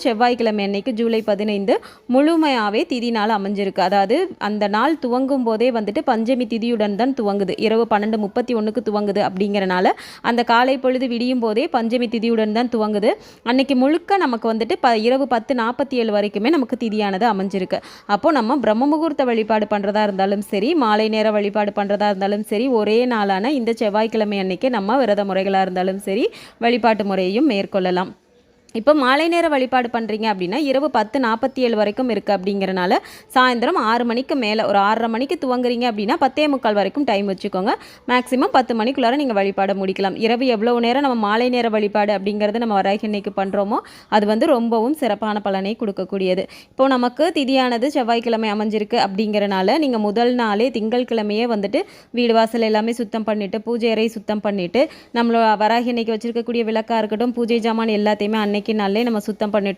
செவ்வாய்க்கிழமை அன்னைக்கு ஜூலை 15 முழுமையாகவே திதி நாள் அமைஞ்சிருக்கு. அதாவது அந்த நாள் துவங்கும் போதே வந்துட்டு பஞ்சமி திதியுடன் தான் துவங்குது. இரவு 12:31க்கு துவங்குது. அப்படிங்கிறனால அந்த காலை பொழுது விடியும் போதே பஞ்சமி திதியுடன் தான் துவங்குது. அன்னைக்கு முழுக்க நமக்கு வந்துட்டு இரவு 10:47 வரைக்குமே நமக்கு திதியானது அமைஞ்சிருக்கு. அப்போது நம்ம பிரம்ம முகூர்த்த வழிபாடு பண்ணுறதா இருந்தாலும் சரி, மாலை நேர வழிபாடு பண்ணுறதா இருந்தாலும் சரி, ஒரே நாளான இந்த செவ்வாய்க்கிழமை அன்னைக்கு நம்ம விரத முறைகளாக இருந்தாலும் சரி வழிபாட்டு முறையையும் மேற்கொள்ளலாம். இப்போ மாலை நேர வழிபாடு பண்ணுறீங்க அப்படின்னா இரவு 10:47 வரைக்கும் இருக்குது. அப்படிங்கிறனால சாயந்தரம் 6 மணிக்கு மேலே ஒரு 6:30 மணிக்கு துவங்குறீங்க அப்படின்னா 10:45 வரைக்கும் டைம் வச்சுக்கோங்க. மேக்ஸிமம் 10 மணிக்குள்ளார நீங்கள் வழிபாடை முடிக்கலாம். இரவு எவ்வளோ நேரம் நம்ம மாலை நேர வழிபாடு அப்படிங்கிறது நம்ம வராகி அன்னைக்கு பண்ணுறோமோ அது வந்து ரொம்பவும் சிறப்பான பலனை கொடுக்கக்கூடியது. இப்போது நமக்கு திதியானது செவ்வாய்க்கிழமை அமைஞ்சிருக்கு. அப்படிங்கிறனால நீங்கள் முதல் நாளே திங்கட்கிழமையே வந்துட்டு வீடு வாசல் எல்லாமே சுத்தம் பண்ணிவிட்டு, பூஜை அறை சுத்தம் பண்ணிவிட்டு, நம்மளோட வராகி அன்னைக்கு வச்சுருக்கக்கூடிய விளக்காக இருக்கட்டும், பூஜை ஜாமான் எல்லாத்தையுமே அன்னைக்கு நாளே நம்ம சுத்தம் பண்ணிட்டு